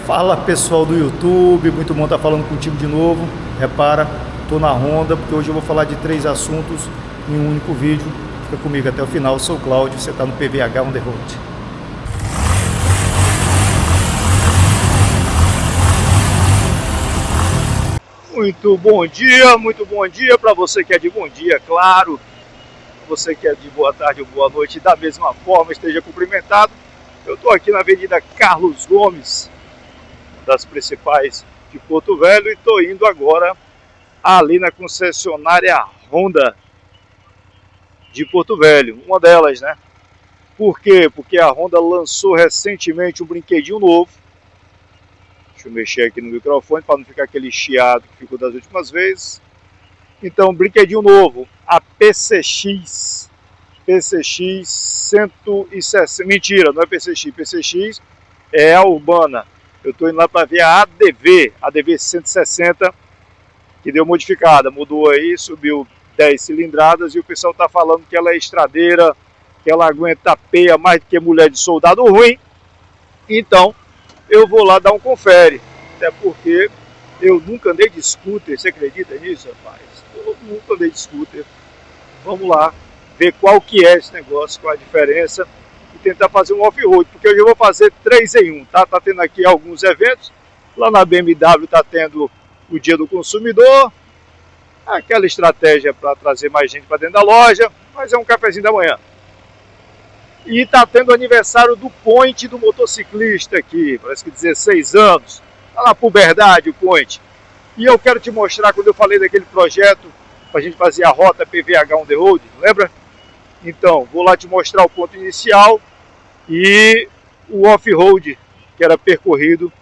Fala pessoal do YouTube, muito bom estar falando contigo de novo. Repara, tô na Honda porque hoje eu vou falar de 3 assuntos em um único vídeo. Fica comigo até o final, eu sou o Cláudio, você está no PVH On The Road. Muito bom dia para você que é de bom dia, claro. Você que é de boa tarde ou boa noite, da mesma forma, esteja cumprimentado. Eu estou aqui na Avenida Carlos Gomes, das principais de Porto Velho, e estou indo agora ali na concessionária Honda de Porto Velho, uma delas, né? Por quê? Porque a Honda lançou recentemente um brinquedinho novo. Deixa eu mexer aqui no microfone para não ficar aquele chiado que ficou das últimas vezes. Então, brinquedinho novo, a PCX 160, mentira, não é PCX é a Urbana. Eu estou indo lá para ver a ADV 160, que deu modificada, mudou aí, subiu 10 cilindradas e o pessoal está falando que ela é estradeira, que ela aguenta peia mais do que mulher de soldado ruim. Então, eu vou lá dar um confere, até porque eu nunca andei de scooter, você acredita nisso, rapaz? Eu nunca andei de scooter. Vamos lá ver qual que é esse negócio, qual a diferença e tentar fazer um off-road, porque hoje eu vou fazer 3 em 1, tá? Tá tendo aqui alguns eventos, lá na BMW tá tendo o Dia do Consumidor, aquela estratégia para trazer mais gente para dentro da loja, mas é um cafezinho da manhã. E tá tendo o aniversário do Point do motociclista aqui, parece que 16 anos, tá na puberdade o Point. E eu quero te mostrar, quando eu falei daquele projeto para a gente fazer a rota PVH On The Road, lembra? Então, vou lá te mostrar o ponto inicial e o off-road que era percorrido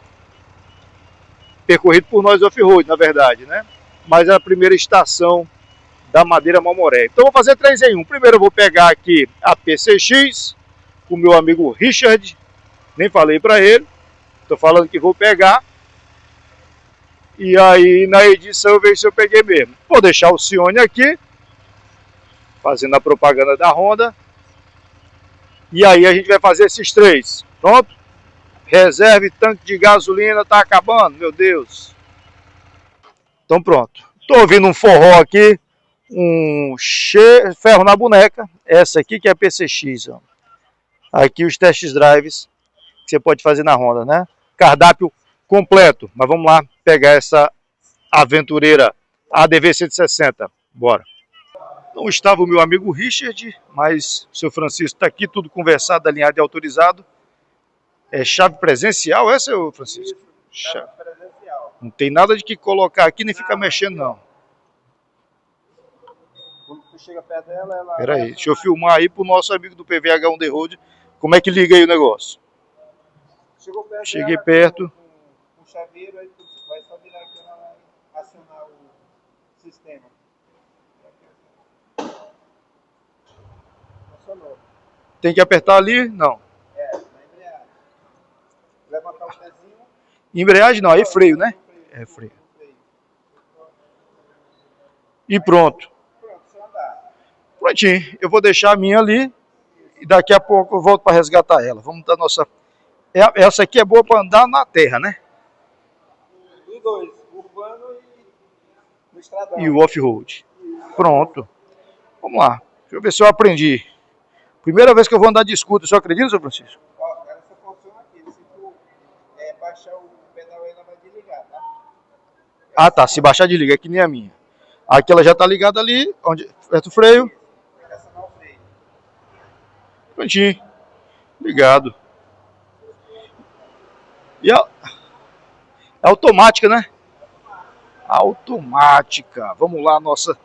por nós off-road, na verdade, né? Mas é a primeira estação da Madeira Mamoré. Então vou fazer 3 em 1. Primeiro eu vou pegar aqui a PCX com o meu amigo Richard, nem falei para ele, estou falando que vou pegar. E aí na edição eu vejo se eu peguei mesmo. Vou deixar o Cione aqui, fazendo a propaganda da Honda. E aí a gente vai fazer esses 3. Pronto? Reserve tanque de gasolina, tá acabando, meu Deus. Então pronto. Tô ouvindo um forró aqui, ferro na boneca. Essa aqui que é a PCX, ó. Aqui os test drives que você pode fazer na Honda, né? Cardápio completo. Mas vamos lá pegar essa aventureira ADV 160. Bora. Não estava o meu amigo Richard, mas o seu Francisco está aqui, tudo conversado, alinhado e autorizado. É chave presencial essa, seu Francisco? Chave presencial. Não tem nada de que colocar aqui nem ficar mexendo, não. Quando tu chega perto dela, ela... Pera aí, deixa eu filmar aí pro nosso amigo do PVH On The Road. Como é que liga aí o negócio? Cheguei perto. Com o chaveiro, aí tu vai só virar aqui, ela vai acionar o sistema. Funcionou. Tem que apertar ali? Não. É, na embreagem. Levantar o pezinho. Embreagem não, aí freio, né? É freio. E pronto. Pronto, só andar. Prontinho. Eu vou deixar a minha ali e daqui a pouco eu volto para resgatar ela. Vamos dar nossa... Essa aqui é boa para andar na terra, né? Os dois, urbano e no estradão. E o off-road. Pronto. Vamos lá. Deixa eu ver se eu aprendi. Primeira vez que eu vou andar de scooter, você acredita, seu Francisco? Ó, agora essa funciona aqui. Se tu baixar o pedal, ela vai desligar, tá? Ah, tá. Se baixar, desliga. É que nem a minha. Aqui ela já tá ligada ali, onde aperta o freio. Acionar o freio. Prontinho. Ligado. E é automática, né? Automática. Vamos lá, nossa.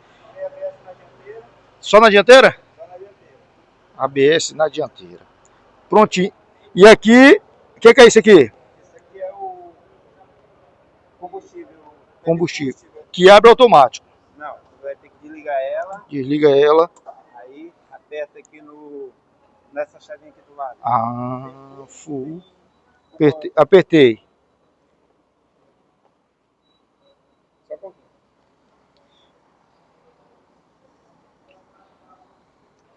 Só na dianteira? Só na dianteira. ABS na dianteira. Prontinho. E aqui, o que é isso aqui? Isso aqui é o combustível. Combustível. Que abre automático. Não, você vai ter que desligar ela. Desliga ela. Aí aperta aqui nessa chavinha aqui do lado. Ah, full. Apertei. Só um pouquinho.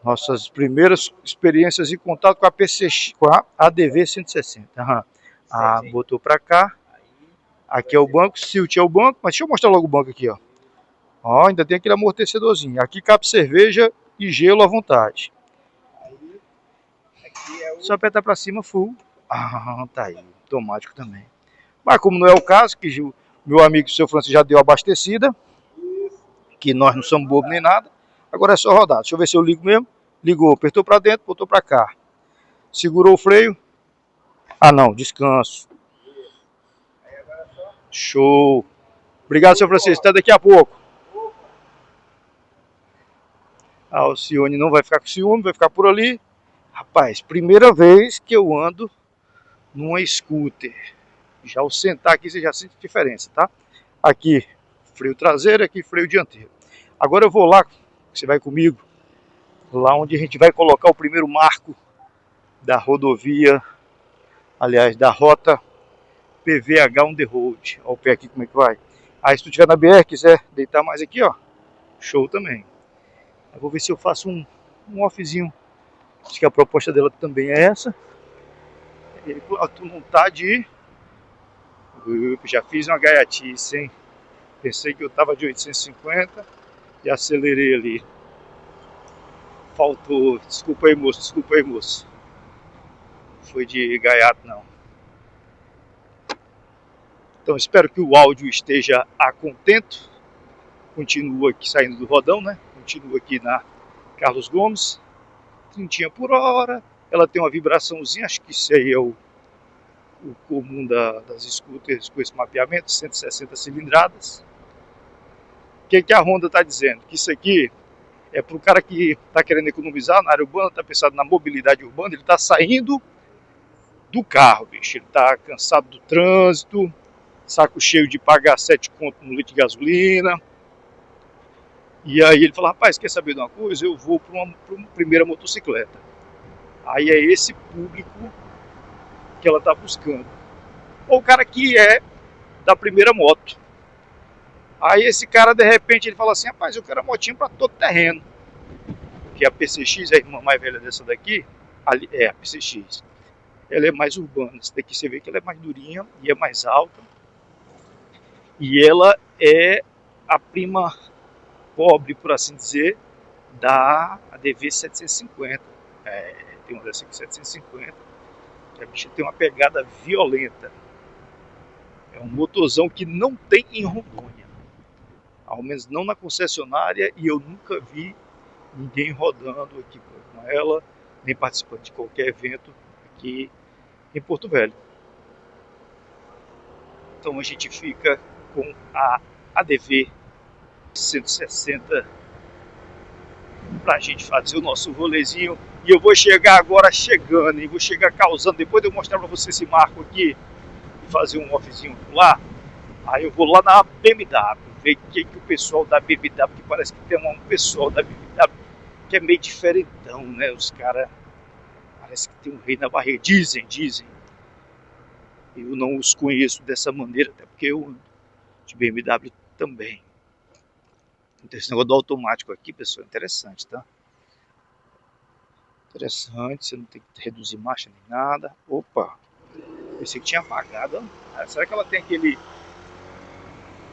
Nossas primeiras experiências em contato com a PCX, com a ADV 160. Uhum. Ah, botou para cá. Aqui é o banco, Silt é o banco, mas deixa eu mostrar logo o banco aqui, ó. Ó, ainda tem aquele amortecedorzinho. Aqui cabe cerveja e gelo à vontade. Só apertar para cima, full. Ah, tá aí, automático também. Mas como não é o caso, que o meu amigo o seu Francisco já deu abastecida, que nós não somos bobos nem nada, agora é só rodar. Deixa eu ver se eu ligo mesmo. Ligou, apertou para dentro, botou para cá. Segurou o freio. Ah não, descanso. Show. Obrigado, seu Francisco. Até daqui a pouco. A Alcione não vai ficar com ciúme, vai ficar por ali. Rapaz, primeira vez que eu ando numa scooter. Já ao sentar aqui você já sente diferença, tá? Aqui freio traseiro, aqui freio dianteiro. Agora eu vou lá, você vai comigo, lá onde a gente vai colocar o primeiro marco da rodovia, aliás, da rota PVH on the road. Olha o pé aqui como é que vai. Aí se tu estiver na BR, quiser deitar mais aqui, ó, show também. Eu vou ver se eu faço um offzinho. Acho que a proposta dela também é essa. Tu não tá de... Já fiz uma gaiatice, hein? Pensei que eu tava de 850 e acelerei ali. Faltou. Desculpa aí, moço. Desculpa aí, moço. Foi de gaiato, não. Então espero que o áudio esteja a contento. Continua aqui saindo do rodão, né? Continua aqui na Carlos Gomes. 30 por hora. Ela tem uma vibraçãozinha, acho que isso aí é o comum das scooters com esse mapeamento, 160 cilindradas. O que a Honda está dizendo? Que isso aqui é para o cara que está querendo economizar na área urbana, está pensando na mobilidade urbana, ele está saindo do carro, bicho. Ele está cansado do trânsito, saco cheio de pagar 7 conto no litro de gasolina. E aí ele fala, rapaz, quer saber de uma coisa? Eu vou para uma primeira motocicleta. Aí é esse público que ela está buscando. Ou o cara que é da primeira moto. Aí esse cara, de repente, ele fala assim, rapaz, eu quero a motinha para todo terreno. Que a PCX, a irmã mais velha dessa daqui, é a PCX. Ela é mais urbana. Essa daqui você vê que ela é mais durinha e é mais alta. E ela é a prima pobre, por assim dizer, da ADV 750. Tem uma dessa aqui 750. Que a bicha tem uma pegada violenta. É um motorzão que não tem em Rondônia. Ao menos não na concessionária, e eu nunca vi ninguém rodando aqui com ela, nem participando de qualquer evento aqui em Porto Velho. Então a gente fica com a ADV 160 para a gente fazer o nosso rolezinho. E eu vou chegar agora chegando, e vou chegar causando, depois de eu mostrar para você esse marco aqui e fazer um offzinho lá, aí eu vou lá na BMW, ver o que o pessoal da BMW, que parece que tem um pessoal da BMW que é meio diferentão, né? Os caras parece que tem um rei na barriga, dizem. Eu não os conheço dessa maneira, até porque eu ando de BMW também. Então esse negócio do automático aqui, pessoal, é interessante, tá? Interessante, você não tem que reduzir marcha nem nada. Opa, pensei que tinha apagado. Será que ela tem aquele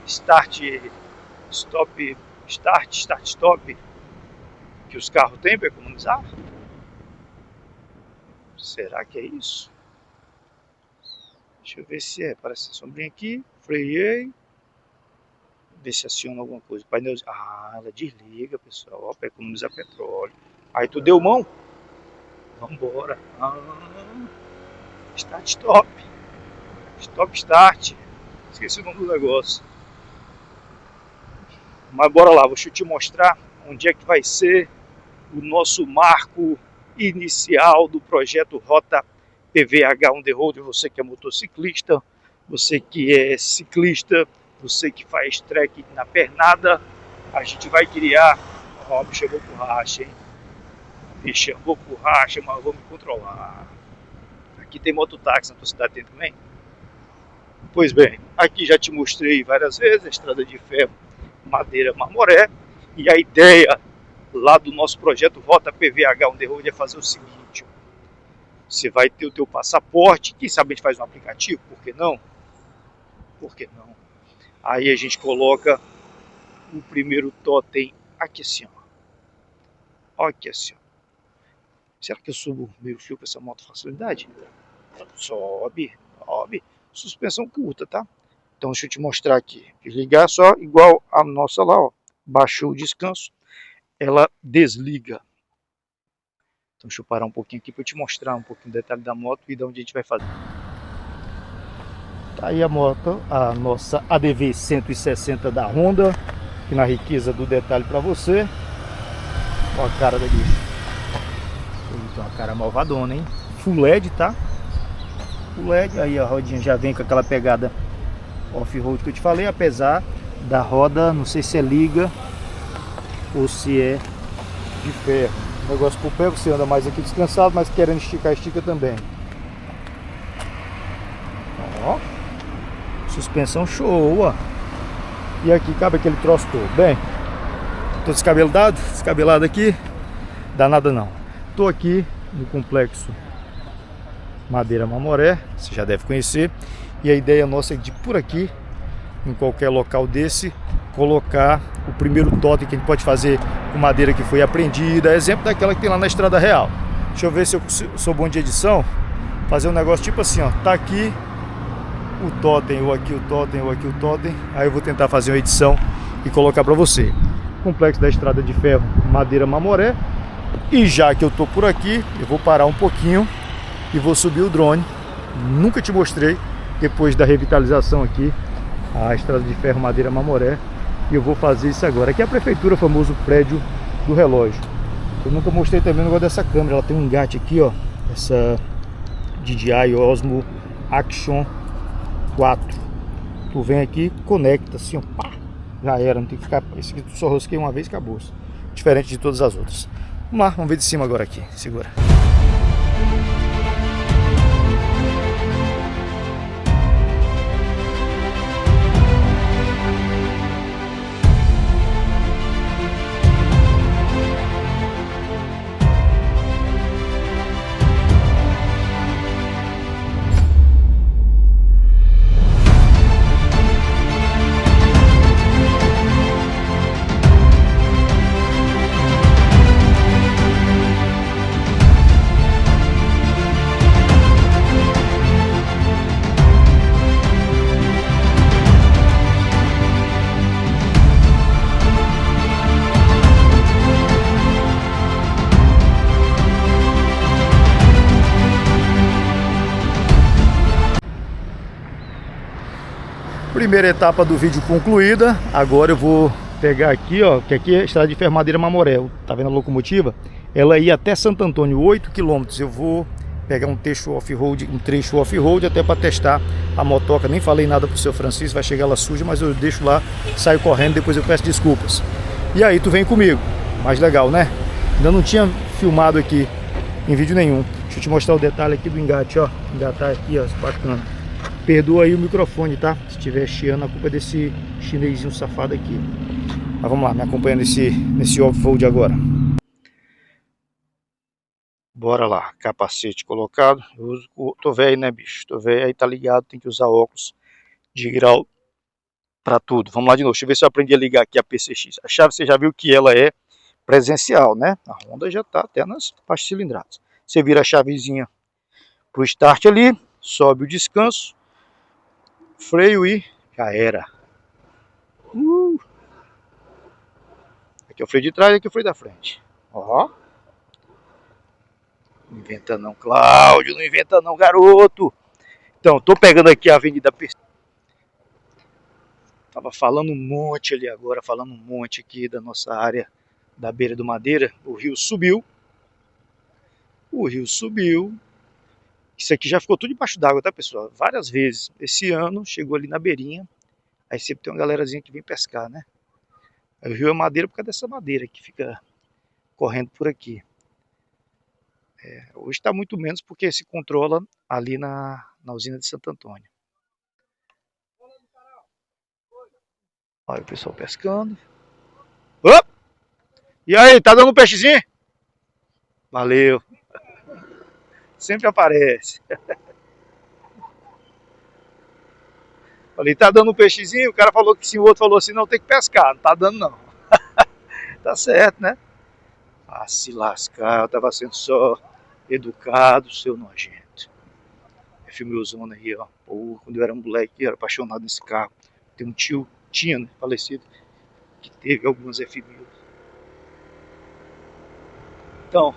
start, stop, stop que os carros têm para economizar? Será que é isso? Deixa eu ver se é. Parece sombrinha aqui. Freiei. Ver se aciona alguma coisa. Painel. Ah, ela desliga, pessoal. Para economizar petróleo. Aí tu deu mão? Vambora. Start, stop. Stop, start. Esqueci o nome do negócio. Mas bora lá. Deixa eu te mostrar onde é que vai ser o nosso marco inicial do projeto Rota PVH on the road. Você que é motociclista, você que é ciclista, você que faz trekking na pernada, a gente vai criar. Ó, me chamou por racha, hein? Me chamou por racha, mas eu vou me controlar. Aqui tem mototáxi na tua cidade, tem também? Pois bem, aqui já te mostrei várias vezes a estrada de ferro Madeira Marmoré, e a ideia lá do nosso projeto Rota PVH on the road é fazer o seguinte: você vai ter o teu passaporte, quem sabe a gente faz um aplicativo, por que não? Por que não? Aí a gente coloca o primeiro totem aqui assim, ó. Aqui assim, ó. Será que eu subo meio fio com essa moto facilidade? Sobe, sobe. Suspensão curta, tá? Então deixa eu te mostrar aqui. Desligar só igual a nossa lá, ó. Baixou o descanso, ela desliga. Então deixa eu parar um pouquinho aqui para eu te mostrar um pouquinho do detalhe da moto e de onde a gente vai fazer. Tá aí a moto, a nossa ADV 160 da Honda, aqui na riqueza do detalhe para você. Olha a cara da bicha. Tem uma cara malvadona, hein? Full LED, tá? Full LED, aí a rodinha já vem com aquela pegada off-road que eu te falei, apesar da roda, não sei se é liga ou se é de ferro. O negócio pro pé, você anda mais aqui descansado, mas querendo esticar, estica também. Ó, suspensão show, ó. E aqui cabe aquele troço todo. Bem, tô descabelado aqui, dá nada não. Tô aqui no complexo Madeira Mamoré, você já deve conhecer. E a ideia nossa é de por aqui, em qualquer local desse, colocar o primeiro totem que a gente pode fazer com madeira que foi apreendida, exemplo daquela que tem lá na Estrada Real. Deixa eu ver se eu sou bom de edição, fazer um negócio tipo assim, ó, tá aqui o totem, ou aqui o totem, ou aqui o totem, aí eu vou tentar fazer uma edição e colocar para você. Complexo da Estrada de Ferro Madeira Mamoré. E já que eu tô por aqui, eu vou parar um pouquinho e vou subir o drone. Nunca te mostrei, depois da revitalização aqui, a Estrada de Ferro Madeira Mamoré. E eu vou fazer isso agora. Aqui é a prefeitura, famoso prédio do relógio. Eu nunca mostrei também o negócio dessa câmera. Ela tem um engate aqui, ó. Essa DJI Osmo Action 4. Tu vem aqui, conecta assim, ó. Pá, já era, não tem que ficar. Esse aqui tu só rosquei uma vez e acabou. Diferente de todas as outras. Vamos lá, vamos ver de cima agora aqui. Segura. Primeira etapa do vídeo concluída. Agora eu vou pegar aqui, ó, que aqui é a Estrada de Ferro Madeira Mamoré. Tá vendo a locomotiva? Ela ia até Santo Antônio, 8 km. Eu vou pegar um trecho off-road até para testar a motoca. Nem falei nada pro seu Francisco, vai chegar lá suja, mas eu deixo lá, saio correndo, depois eu peço desculpas. E aí tu vem comigo. Mais legal, né? Ainda não tinha filmado aqui em vídeo nenhum. Deixa eu te mostrar o detalhe aqui do engate, ó. Engatar aqui, ó, bacana. Perdoa aí o microfone, tá? Se estiver chiando, a culpa é desse chinesinho safado aqui. Mas vamos lá, me acompanha nesse off-road agora. Bora lá, capacete colocado. Eu uso, tô velho, né, bicho? Tô velho, aí tá ligado, tem que usar óculos de grau pra tudo. Vamos lá de novo, deixa eu ver se eu aprendi a ligar aqui a PCX. A chave você já viu que ela é presencial, né? A Honda já tá até nas pastas cilindradas. Você vira a chavezinha pro start ali, sobe o descanso, freio e já era. Aqui é o freio de trás, aqui é o freio da frente. Ó. Não inventa não, Cláudio, não inventa não, garoto. Então, tô pegando aqui a Avenida Pesquisa. Tava falando um monte ali agora, falando um monte aqui da nossa área da beira do Madeira. O rio subiu. O rio subiu. Isso aqui já ficou tudo debaixo d'água, tá, pessoal? Várias vezes. Esse ano chegou ali na beirinha. Aí sempre tem uma galerazinha que vem pescar, né? Aí o rio é madeira por causa dessa madeira que fica correndo por aqui. Hoje está muito menos porque se controla ali na usina de Santo Antônio. Olha o pessoal pescando. Opa! E aí, tá dando um peixezinho? Valeu. Sempre aparece. Falei, tá dando um peixezinho? O cara falou que sim, o outro falou assim, não, tem que pescar. Não tá dando não. Tá certo, né? Ah, se lascar, eu tava sendo só educado, seu nojento. É filme Ozona aí, ó. Pô, quando eu era moleque, eu era apaixonado nesse carro. Tem um tio, tinha, né, falecido, que teve algumas F1000. Então,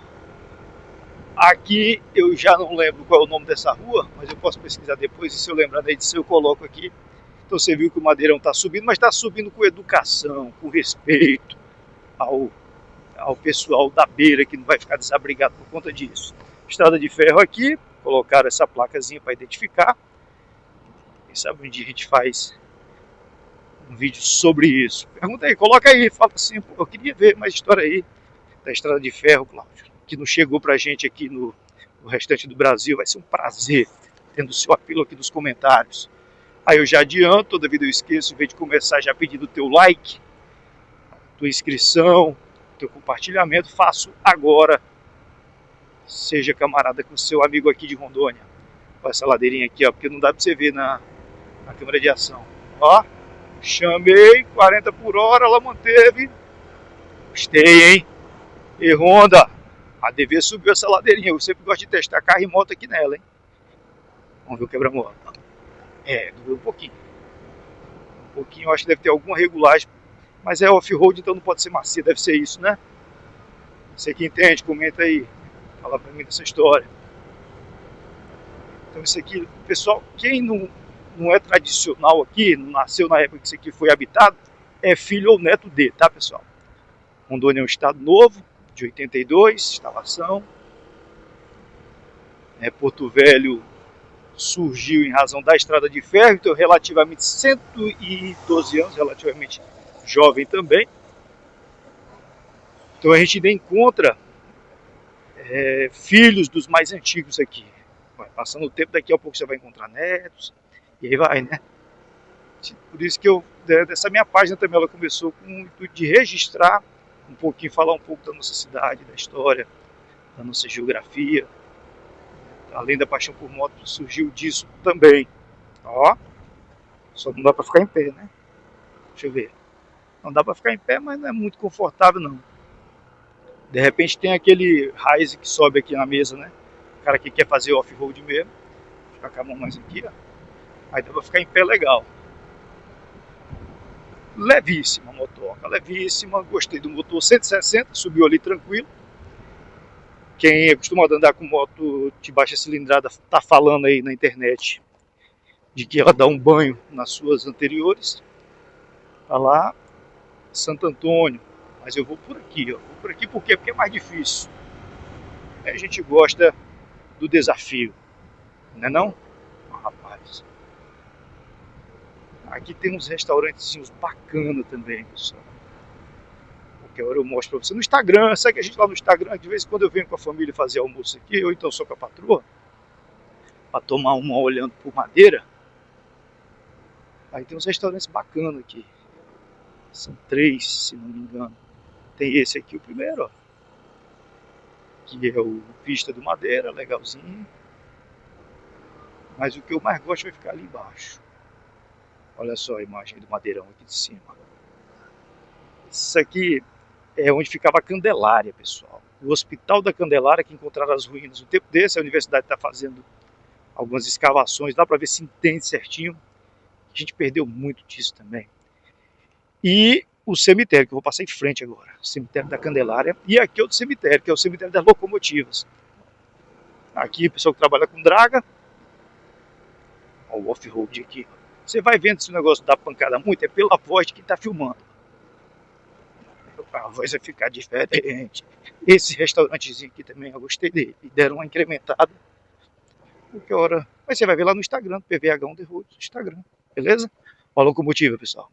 aqui eu já não lembro qual é o nome dessa rua, mas eu posso pesquisar depois e se eu lembrar da edição eu coloco aqui. Então você viu que o Madeirão está subindo, mas está subindo com educação, com respeito ao pessoal da beira que não vai ficar desabrigado por conta disso. Estrada de ferro aqui, colocaram essa placazinha para identificar. Quem sabe um dia a gente faz um vídeo sobre isso. Pergunta aí, coloca aí, fala assim, pô, eu queria ver mais história aí da estrada de ferro, Cláudio, que não chegou pra gente aqui no restante do Brasil. Vai ser um prazer tendo o seu apelo aqui nos comentários. Aí eu já adianto, toda vida eu esqueço, em vez de começar já pedindo o teu like, tua inscrição, teu compartilhamento, faço agora. Seja camarada com seu amigo aqui de Rondônia. Olha essa ladeirinha aqui, ó, porque não dá pra você ver na câmera de ação. Ó, chamei, 40 por hora, ela manteve. Gostei, hein? E Honda, a DV subiu essa ladeirinha. Eu sempre gosto de testar carro e moto aqui nela, hein? Vamos ver o quebra-mola. É, doeu um pouquinho. Um pouquinho, eu acho que deve ter alguma regulagem. Mas é off-road, então não pode ser macia, deve ser isso, né? Você que entende, comenta aí. Fala pra mim dessa história. Então isso aqui, pessoal, quem não é tradicional aqui, não nasceu na época que isso aqui foi habitado, é filho ou neto de, tá, pessoal? Rondônia é um estado novo, de 82, instalação. Porto Velho surgiu em razão da estrada de ferro, então relativamente 112 anos, relativamente jovem também. Então a gente ainda encontra filhos dos mais antigos aqui. Passando o tempo, daqui a pouco você vai encontrar netos, e aí vai, né? Por isso que dessa minha página também, ela começou com o intuito de registrar um pouquinho, falar um pouco da nossa cidade, da história, da nossa geografia. Além da paixão por moto, surgiu disso também. Ó, só não dá para ficar em pé, né? Deixa eu ver. Não dá para ficar em pé, mas não é muito confortável, não. De repente tem aquele Rise que sobe aqui na mesa, né? O cara que quer fazer off-road mesmo. Vou ficar com a mão mais aqui, ó. Aí dá para ficar em pé legal. Levíssima a motoca, levíssima. Gostei do motor 160, subiu ali tranquilo. Quem é acostumado a andar com moto de baixa cilindrada tá falando aí na internet de que ela dá um banho nas suas anteriores. Tá lá, Santo Antônio. Mas eu vou por aqui, ó. Vou por aqui por quê? Porque é mais difícil. A gente gosta do desafio, não é não? Rapaz. Aqui tem uns restaurantezinhos bacanas também, pessoal. Qualquer hora eu mostro pra você no Instagram. Segue a gente lá no Instagram. De vez em quando eu venho com a família fazer almoço aqui, ou então só com a patroa, pra tomar uma olhando por Madeira. Aí tem uns restaurantes bacanas aqui. São 3, se não me engano. Tem esse aqui, o primeiro, ó, que é o Vista do Madeira, legalzinho. Mas o que eu mais gosto vai ficar ali embaixo. Olha só a imagem do Madeirão aqui de cima. Isso aqui é onde ficava a Candelária, pessoal. O Hospital da Candelária, que encontraram as ruínas. No tempo desse, a universidade está fazendo algumas escavações. Dá para ver se entende certinho. A gente perdeu muito disso também. E o cemitério, que eu vou passar em frente agora. O cemitério da Candelária. E aqui é outro cemitério, que é o cemitério das locomotivas. Aqui, o pessoal que trabalha com draga. Olha o off-road aqui. Você vai vendo se o negócio dá pancada muito, é pela voz de quem está filmando. A voz vai ficar diferente. Esse restaurantezinho aqui também, eu gostei dele. E deram uma incrementada. Qualquer hora. Mas você vai ver lá no Instagram, PVH On The Road, no Instagram. Beleza? Olha a locomotiva, pessoal.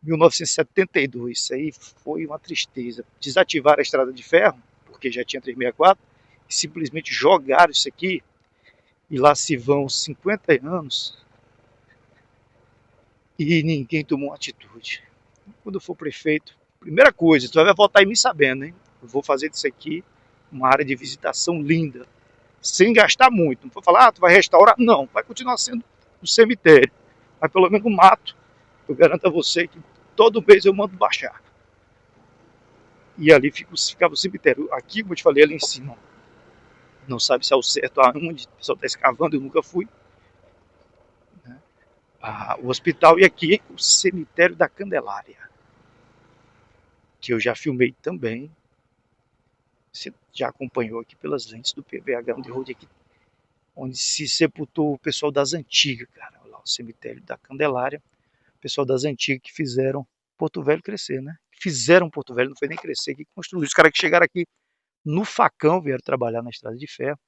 1972, isso aí foi uma tristeza. Desativaram a estrada de ferro, porque já tinha 364, e simplesmente jogaram isso aqui, e lá se vão 50 anos, e ninguém tomou atitude. Quando eu for prefeito, Primeira coisa, tu vai votar em mim sabendo, hein? Eu vou fazer disso aqui uma área de visitação linda, sem gastar muito. Não vou falar, tu vai restaurar. Não, vai continuar sendo um cemitério. Mas pelo menos o mato, eu garanto a você que todo mês eu mando baixar. E ali ficava o cemitério. Aqui, como eu te falei, ali em cima, não sabe se é o certo aonde, o pessoal está escavando, eu nunca fui. O hospital, e aqui o cemitério da Candelária, que eu já filmei também. Você já acompanhou aqui pelas lentes do PVH on the road aqui, onde se sepultou o pessoal das antigas, cara. Olha lá, o cemitério da Candelária. O pessoal das antigas que fizeram Porto Velho crescer, né? Fizeram Porto Velho, não foi nem crescer, que construíram. Os caras que chegaram aqui no facão vieram trabalhar na estrada de ferro.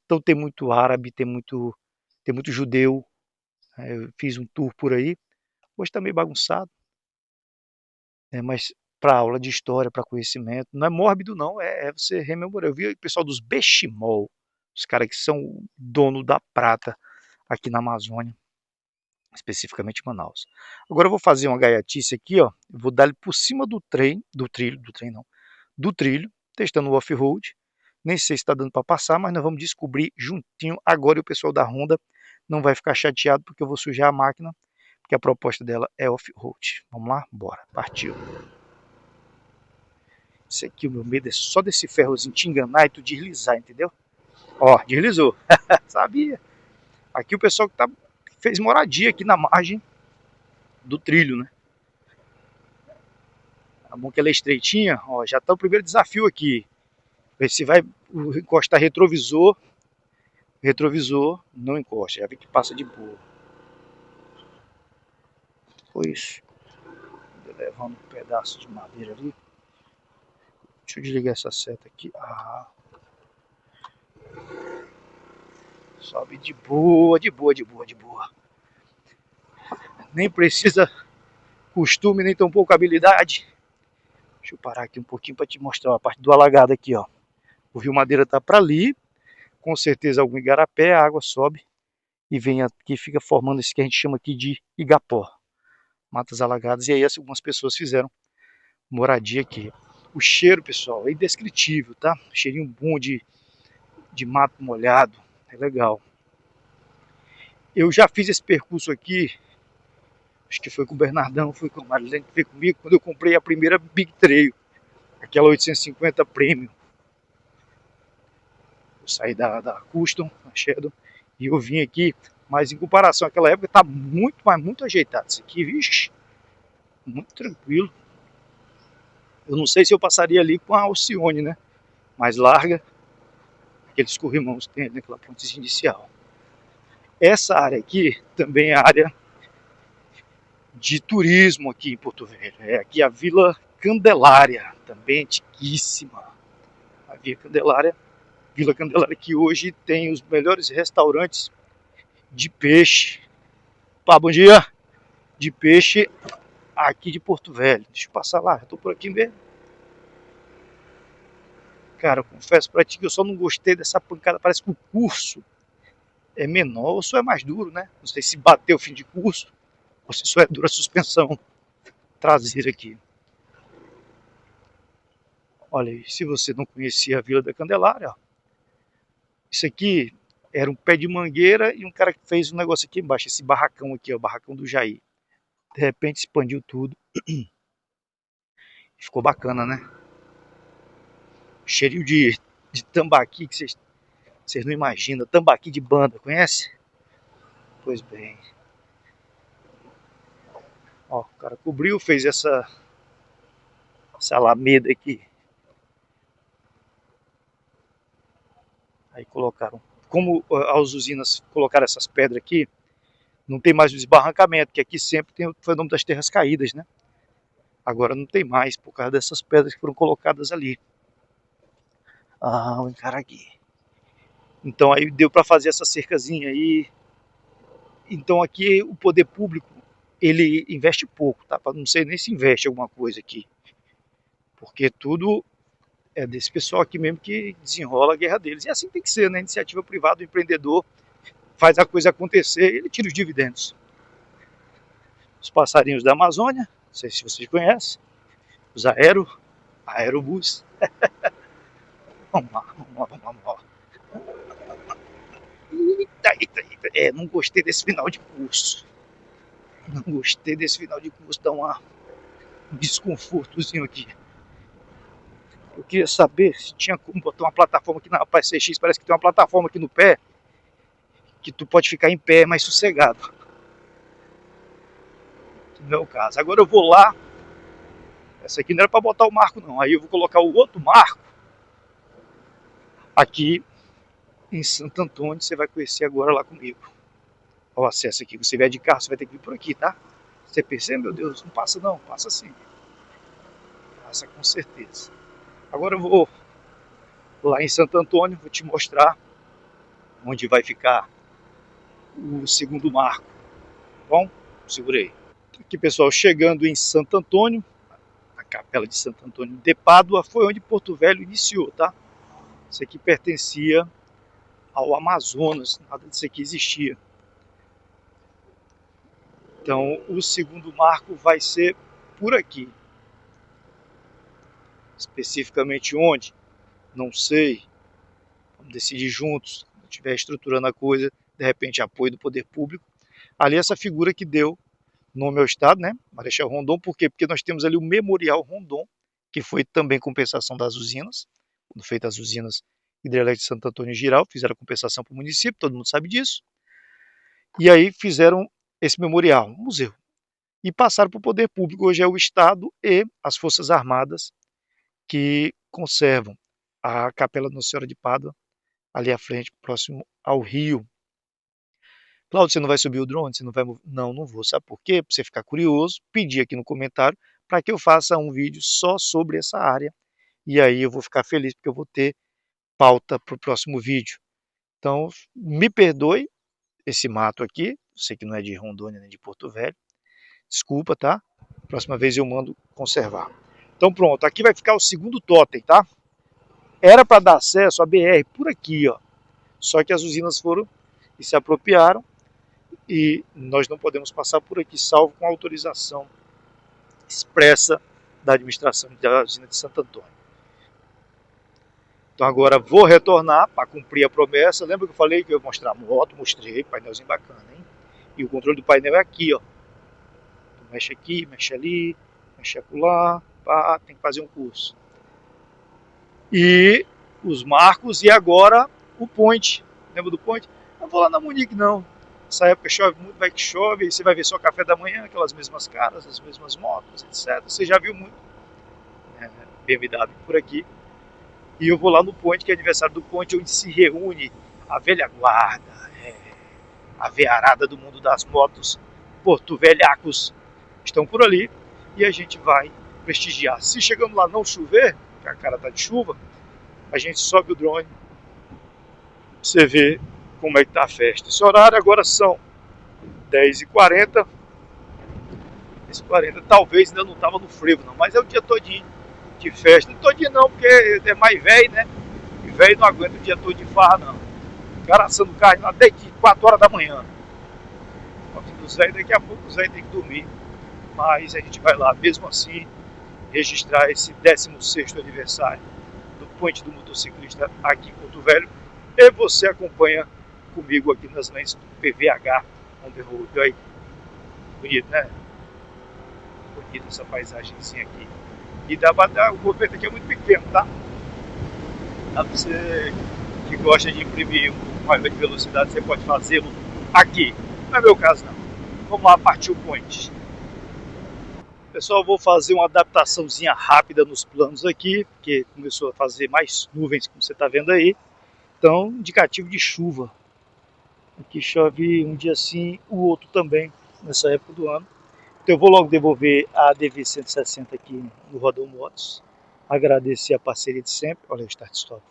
Então tem muito árabe, tem muito judeu. Eu fiz um tour por aí. Hoje está meio bagunçado, né? Mas para aula de história, para conhecimento, não é mórbido não, é você rememorar. Eu vi o pessoal dos Beximol, os caras que são dono da prata aqui na Amazônia, especificamente em Manaus. Agora eu vou fazer uma gaiatice aqui, ó. Eu vou dar ele por cima do trilho, testando o off-road. Nem sei se está dando para passar, mas nós vamos descobrir juntinho agora, e o pessoal da Honda não vai ficar chateado porque eu vou sujar a máquina, porque a proposta dela é off-road. Vamos lá? Bora, partiu. Isso aqui, o meu medo é só desse ferrozinho te enganar e tu deslizar, entendeu? Ó, deslizou. Sabia. Aqui o pessoal que fez moradia aqui na margem do trilho, né? A mão que ela é estreitinha, ó, já tá o primeiro desafio aqui. Ver se vai encostar retrovisor. Retrovisor não encosta, já vi que passa de boa. Foi isso. Levando um pedaço de madeira ali. Deixa eu desligar essa seta aqui. Sobe de boa, de boa, de boa, de boa. Nem precisa costume, nem tão pouco habilidade. Deixa eu parar aqui um pouquinho para te mostrar a parte do alagado aqui, ó. O Rio Madeira tá para ali. Com certeza algum igarapé, a água sobe e vem aqui, fica formando isso que a gente chama aqui de igapó. Matas alagadas. E aí algumas pessoas fizeram moradia aqui. O cheiro, pessoal, é indescritível, tá? Cheirinho bom de mato molhado. É legal. Eu já fiz esse percurso aqui, acho que foi com o Bernardão, foi com a Marilene que veio comigo, quando eu comprei a primeira Big Trail, aquela 850 Premium. Eu saí da Custom, da Shadow, e eu vim aqui, mas em comparação àquela época, tá muito, mas muito ajeitado. Isso aqui, vixe, muito tranquilo. Eu não sei se eu passaria ali com a Alcione, né? Mais larga, aqueles corrimãos que tem ali naquela pontezinha inicial. Essa área aqui também é área de turismo aqui em Porto Velho. É aqui a Vila Candelária, também antiquíssima. A Vila Candelária, que hoje tem os melhores restaurantes de peixe. Pá, bom dia! De peixe aqui de Porto Velho. Deixa eu passar lá, eu tô por aqui mesmo. Cara, eu confesso pra ti que eu só não gostei dessa pancada. Parece que o curso é menor ou só é mais duro, né? Não sei se bateu o fim de curso ou se só é dura a suspensão traseira aqui. Olha aí, se você não conhecia a Vila da Candelária, ó, isso aqui era um pé de mangueira e um cara que fez um negócio aqui embaixo, esse barracão aqui, ó, o barracão do Jair. De repente expandiu tudo. Ficou bacana, né? Cheirinho de tambaqui que vocês não imaginam. Tambaqui de banda, conhece? Pois bem. Ó, o cara cobriu, fez essa alameda aqui. Aí colocaram. Como as usinas colocaram essas pedras aqui, não tem mais o desbarrancamento, que aqui sempre tem o fenômeno das terras caídas, né? Agora não tem mais, por causa dessas pedras que foram colocadas ali. Vou encarar aqui. Então aí deu para fazer essa cercazinha aí. Então aqui o poder público, ele investe pouco, tá? Não sei nem se investe alguma coisa aqui. Porque tudo é desse pessoal aqui mesmo que desenrola a guerra deles. E assim tem que ser, né? Iniciativa privada, o empreendedor faz a coisa acontecer e ele tira os dividendos. Os passarinhos da Amazônia, não sei se vocês conhecem. os aerobus. Vamos lá, vamos lá, vamos lá. Eita. Não gostei desse final de curso. Não gostei desse final de curso, dá um desconfortozinho aqui. Eu queria saber se tinha como botar uma plataforma aqui na PCX. Parece que tem uma plataforma aqui no pé que tu pode ficar em pé mais sossegado. Não é o caso. Agora eu vou lá. Essa aqui não era para botar o marco não. Aí eu vou colocar o outro marco aqui em Santo Antônio. Você vai conhecer agora lá comigo. Olha o acesso aqui. Você vier de carro, você vai ter que vir por aqui, tá? Você percebe, meu Deus? Não passa não. Passa sim. Passa com certeza. Agora eu vou lá em Santo Antônio. Vou te mostrar onde vai ficar o segundo marco. Tá bom? Segurei. Aqui, pessoal, chegando em Santo Antônio, a capela de Santo Antônio de Pádua, foi onde Porto Velho iniciou, tá? Isso aqui pertencia ao Amazonas, nada disso aqui existia. Então, o segundo marco vai ser por aqui. Especificamente onde? Não sei. Vamos decidir juntos. Quando estiver estruturando a coisa, de repente apoio do poder público. Ali essa figura que deu nome ao estado, né? Marechal Rondon. Por quê? Porque nós temos ali o Memorial Rondon, que foi também compensação das usinas. Quando feitas as usinas hidrelétricas de Santo Antônio e Giral, fizeram compensação para o município, todo mundo sabe disso. E aí fizeram esse memorial, um museu. E passaram para o poder público. Hoje é o Estado e as Forças Armadas que conservam a Capela Nossa Senhora de Pádua, ali à frente, próximo ao rio. Cláudio, você não vai subir o drone? Você não vai? Não, não vou. Sabe por quê? Para você ficar curioso, pedir aqui no comentário para que eu faça um vídeo só sobre essa área. E aí eu vou ficar feliz porque eu vou ter pauta para o próximo vídeo. Então, me perdoe esse mato aqui. Sei que não é de Rondônia nem de Porto Velho. Desculpa, tá? Próxima vez eu mando conservar. Então pronto, aqui vai ficar o segundo totem, tá? Era para dar acesso à BR por aqui, ó. Só que as usinas foram e se apropriaram e nós não podemos passar por aqui, salvo com autorização expressa da administração da usina de Santo Antônio. Então agora vou retornar para cumprir a promessa. Lembra que eu falei que eu ia mostrar a moto? Mostrei, painelzinho bacana, hein? E o controle do painel é aqui, ó. Mexe aqui, mexe ali, mexe acolá, pá, tem que fazer um curso. E os marcos e agora o point. Lembra do point? Não vou lá na Munique não. Nessa época chove muito, vai que chove, aí você vai ver só café da manhã, aquelas mesmas caras, as mesmas motos, etc. Você já viu muito BMW por aqui. E eu vou lá no point, que é aniversário do point, onde se reúne a velha guarda, a vearada do mundo das motos, Porto Velhacos estão por ali e a gente vai prestigiar. Se chegando lá não chover, que a cara tá de chuva, a gente sobe o drone, você vê como é que tá a festa. Esse horário agora são 10h40, 10h40, talvez ainda não tava no frevo não, mas é o dia todinho de festa. Não todinho não, porque é mais velho, né? E velho não aguenta o dia todo de farra não. O cara assando carne lá desde 4 horas da manhã. Dos velhos, daqui a pouco os velhos têm que dormir. Mas a gente vai lá, mesmo assim, registrar esse 16º aniversário do Point do Motociclista aqui em Porto Velho. E você acompanha comigo aqui nas lentes do PVH On The Road. Aí, bonito, né? Bonita essa paisagemzinha aqui. E dá pra dar, o movimento aqui é muito pequeno, tá? Dá pra você que gosta de imprimir um maior de velocidade, você pode fazê-lo aqui. Não é meu caso, não. Vamos lá, partir o Point. Pessoal, vou fazer uma adaptaçãozinha rápida nos planos aqui, porque começou a fazer mais nuvens, como você está vendo aí. Então, indicativo de chuva. Aqui chove um dia sim, o outro também, nessa época do ano. Então eu vou logo devolver a ADV 160 aqui no Rodão Motos. Agradecer a parceria de sempre. Olha o start stop.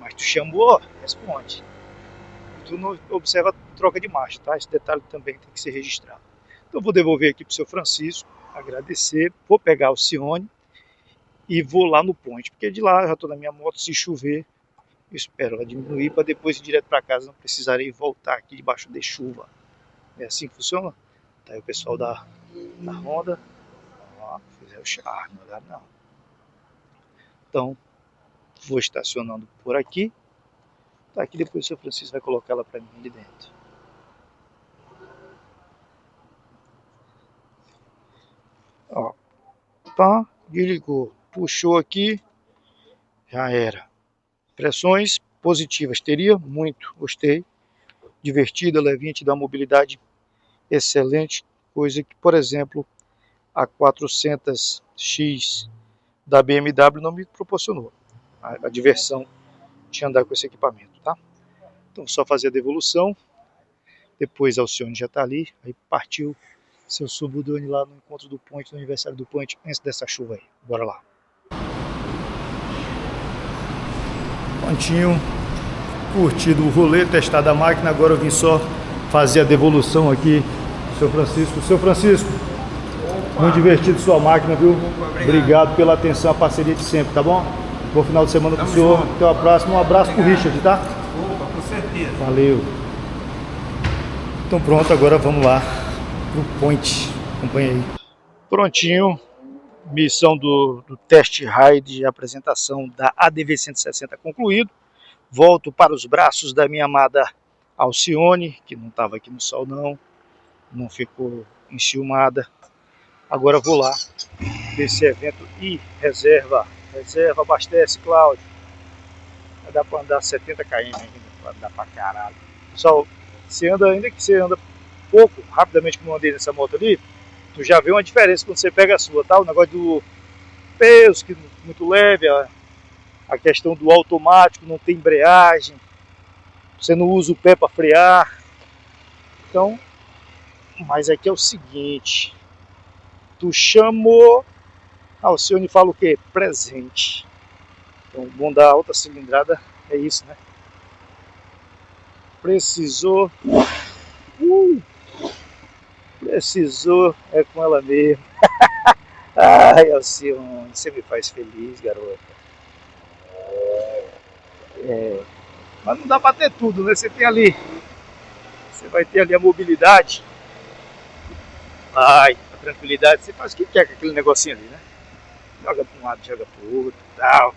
Mas tu chamou, responde. Tu não observa a troca de marcha, tá? Esse detalhe também tem que ser registrado. Então eu vou devolver aqui para o seu Francisco, agradecer, vou pegar o Cione e vou lá no Point, porque de lá eu já estou na minha moto, se chover, eu espero ela diminuir para depois ir direto para casa, não precisarei voltar aqui debaixo de chuva. É assim que funciona? Tá aí o pessoal da Honda, Ó, fizeram o charme, não dá não. Então, vou estacionando por aqui. Tá aqui, depois o seu Francisco vai colocar ela para mim ali dentro. Ó, pá, desligou. Puxou aqui, já era. Pressões positivas, teria muito, gostei. Divertida, levinha, te dá uma mobilidade excelente. Coisa que, por exemplo, a 400X da BMW não me proporcionou. A diversão de andar com esse equipamento, tá? Então, só fazer a devolução. Depois a Alcione já está ali. Aí partiu. Se eu subo o drone lá no encontro do Point, no aniversário do Point, antes dessa chuva aí. Bora lá. Pontinho. Curtido o rolê, testado a máquina. Agora eu vim só fazer a devolução aqui. Seu Francisco. Seu Francisco. Opa. Muito divertido sua máquina, viu? Opa, obrigado pela atenção, a parceria de sempre, tá bom? Bom final de semana com o senhor. Junto. Até a próxima. Um abraço pro Richard, tá? Opa, com certeza. Valeu. Então pronto, agora vamos lá pro Point. Acompanha aí. Prontinho. Missão do test ride de apresentação da ADV 160 concluído. Volto para os braços da minha amada Alcione, que não estava aqui no sol não ficou enciumada. Agora vou lá desse evento e reserva, abastece, Cláudio. Vai dar para andar 70 km ainda, vai dar para caralho. Pessoal, ainda que você anda pouco, rapidamente como eu andei nessa moto ali, tu já vê uma diferença quando você pega a sua, tá? O negócio do peso, que é muito leve, a questão do automático, não tem embreagem, você não usa o pé para frear. Então, mas aqui é o seguinte, tu chamou, a Alcione fala o quê? Presente. Então, o bom da alta cilindrada é isso, né? Precisou, precisou, é com ela mesmo. Ai, Alcione, você me faz feliz, garota. Mas não dá para ter tudo, né? Você tem ali, você vai ter ali a mobilidade, a tranquilidade, você faz o que quer com aquele negocinho ali, né? Joga para um lado, joga para o outro e tal.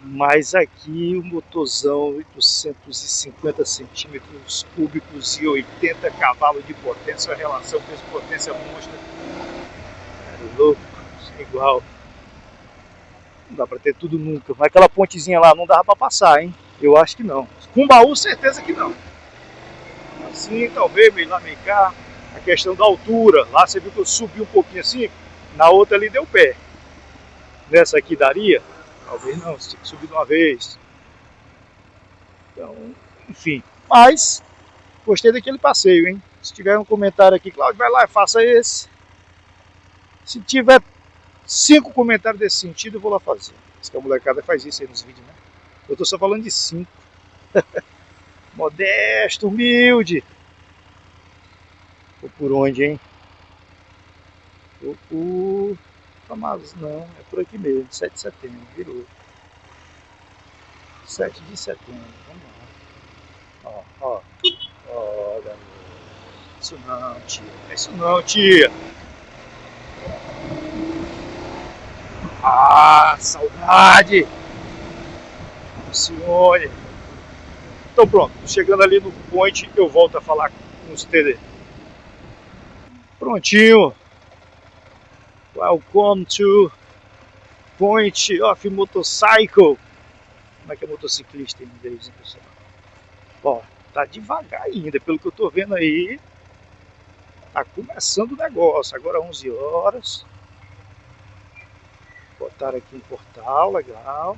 Mas aqui o motorzão, 850 centímetros cúbicos e 80 cavalos de potência, a relação peso-potência monstra. É louco, é igual. Não dá pra ter tudo nunca. Mas aquela pontezinha lá não dava pra passar, hein? Eu acho que não. Com baú, certeza que não. Assim, talvez, meio lá, meio cá. A questão da altura. Lá você viu que eu subi um pouquinho assim. Na outra ali deu pé. Nessa aqui daria? Talvez não, você tinha que subir de uma vez. Então, enfim. Mas, gostei daquele passeio, hein? Se tiver um comentário aqui, Cláudio, vai lá e faça esse. Se tiver 5 comentários desse sentido, eu vou lá fazer. Diz que a molecada faz isso aí nos vídeos, né? Eu tô só falando de 5. Modesto, humilde. Tô por onde, hein? Tô por... Mas não, é por aqui mesmo, 7 de setembro, virou. 7 de setembro, vamos lá. Ó, garoto. Isso não, tia. É isso não, tia. Ah, saudade! Alcione. Então pronto, chegando ali no Point, eu volto a falar com os TD. Prontinho. Welcome to Point of Motorcycle. Como é que é motociclista em inglês, hein, pessoal? Ó, tá devagar ainda, pelo que eu tô vendo aí. Tá começando o negócio. Agora 11 horas. Botaram aqui um portal, legal.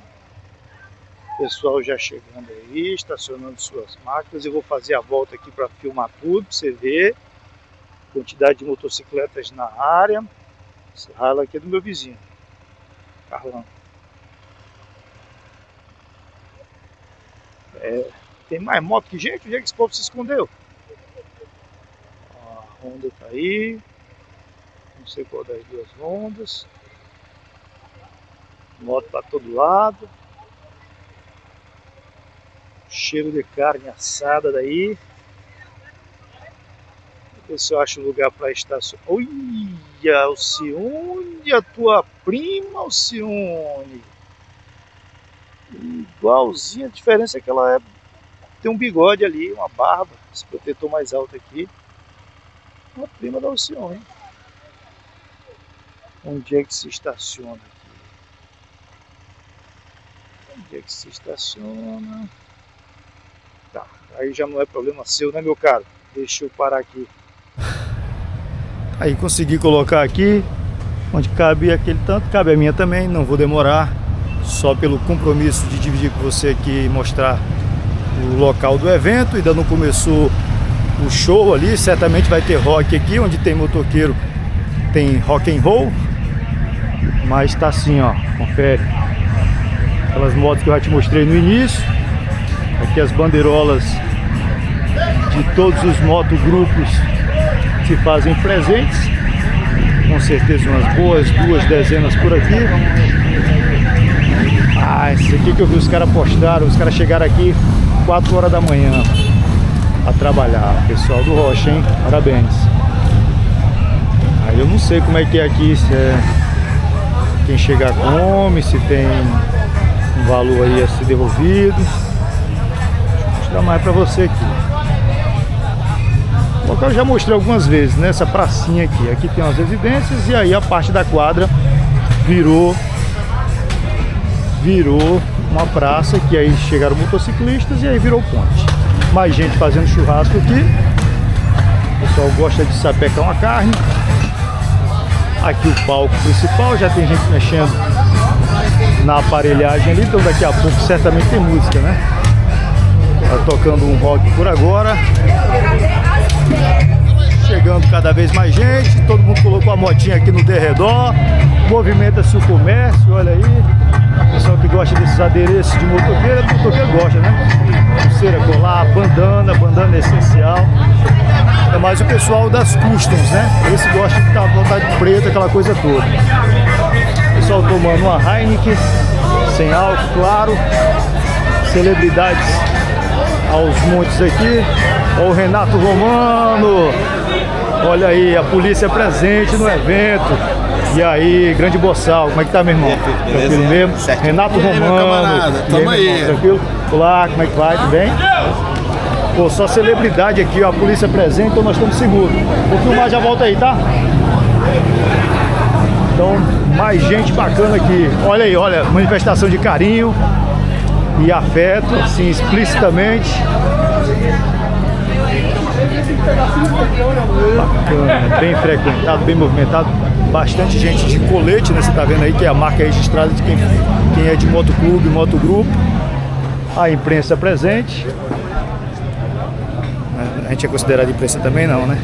Pessoal já chegando aí, estacionando suas máquinas. Eu vou fazer a volta aqui para filmar tudo, para você ver. Quantidade de motocicletas na área. Esse ralo aqui é do meu vizinho, Carlão. Tem mais moto que gente? Onde é que esse povo se escondeu? Ó, a Honda tá aí. Não sei qual das duas Hondas. Moto para todo lado. Cheiro de carne assada daí. Vou ver se eu acho um lugar para estacionar. Olha Olha, Alcione, a tua prima, Alcione. Igualzinha, a diferença é que ela tem um bigode ali, uma barba, esse protetor mais alto aqui. Uma prima da Alcione. Onde é que se estaciona aqui? Onde é que se estaciona? Tá, aí já não é problema seu, né, meu caro? Deixa eu parar aqui. Aí consegui colocar aqui, onde cabe aquele tanto, cabe a minha também, não vou demorar. Só pelo compromisso de dividir com você aqui e mostrar o local do evento. Ainda não começou o show ali, certamente vai ter rock aqui, onde tem motoqueiro, tem rock and roll. Mas tá assim, ó, confere. Aquelas motos que eu já te mostrei no início. Aqui as bandeirolas de todos os motogrupos se fazem presentes. Com certeza umas boas 2 dezenas por aqui. Ah, esse aqui que eu vi os caras postaram, os caras chegaram aqui 4 horas da manhã a trabalhar. Pessoal do Rocha, hein? Parabéns. Aí eu não sei como é que é aqui, se é quem chegar come, se tem um valor aí a ser devolvido. Deixa eu mostrar mais pra você aqui. O local eu já mostrei algumas vezes, né? Essa pracinha aqui. Aqui tem umas residências e aí a parte da quadra virou uma praça, que aí chegaram motociclistas e aí virou ponte. Mais gente fazendo churrasco aqui. O pessoal gosta de sapecar uma carne. Aqui o palco principal, já tem gente mexendo na aparelhagem ali, então daqui a pouco certamente tem música, né? Tá tocando um rock por agora. Chegando cada vez mais gente, todo mundo colocou a motinha aqui no derredor. Movimenta-se o comércio, olha aí. O pessoal que gosta desses adereços de motoqueiro gosta, né? Pulseira, colar, bandana é essencial. É mais o pessoal das customs, né? Esse gosta de estar vontade preta, aquela coisa toda. O pessoal tomando uma Heineken, sem álcool, claro. Celebridades aos montes aqui. Olha o Renato Romano. Olha aí, a polícia presente no evento. E aí, grande Boçal, como é que tá, meu irmão? Tranquilo mesmo? Certo. Renato Romano. Tamo aí. Tranquilo? Olá, como é que vai? Tudo bem? Pô, só celebridade aqui, ó, a polícia presente, então nós estamos seguros. Vou filmar, já volto aí, tá? Então, mais gente bacana aqui. Olha aí, olha, manifestação de carinho e afeto, assim, explicitamente. Bacana, bem frequentado, bem movimentado. Bastante gente de colete, né? Você tá vendo aí que é a marca registrada de quem é de motoclube, motogrupo. A imprensa presente. A gente é considerado imprensa também não, né?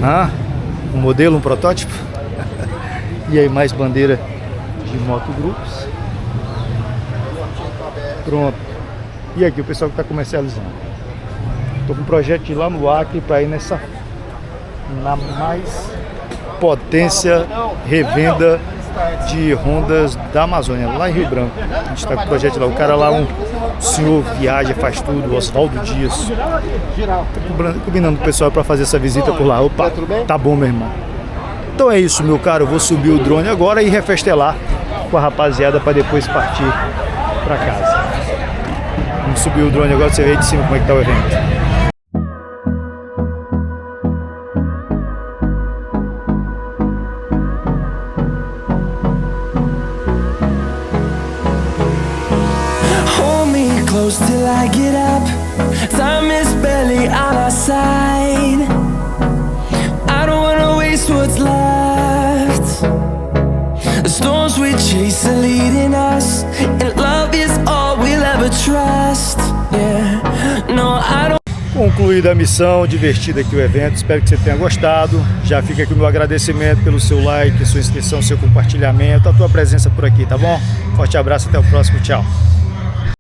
Ah, um modelo, um protótipo. E aí mais bandeira de motogrupos. Pronto. E aqui o pessoal que está comercializando. Estou com um projeto de ir lá no Acre para ir na mais potência revenda de Hondas da Amazônia, lá em Rio Branco. A gente está com o projeto lá. O cara lá, um senhor viaja, faz tudo, Oswaldo Dias. Combinando com o pessoal para fazer essa visita por lá. Opa, tá bom, meu irmão. Então é isso, meu caro. Eu vou subir o drone agora e refestelar com a rapaziada para depois partir para casa. Vamos subir o drone agora, você vê aí de cima como é que tá o evento. Close till I get up. Time is barely on our side. I don't wanna waste what's left. The storms we chase are leading us, and love is all we'll ever trust. Yeah, no, I don't. Concluída a missão, divertida aqui o evento, espero que você tenha gostado. Já fica aqui o meu agradecimento pelo seu like, sua inscrição, seu compartilhamento, a tua presença por aqui, tá bom? Forte abraço, até o próximo, tchau.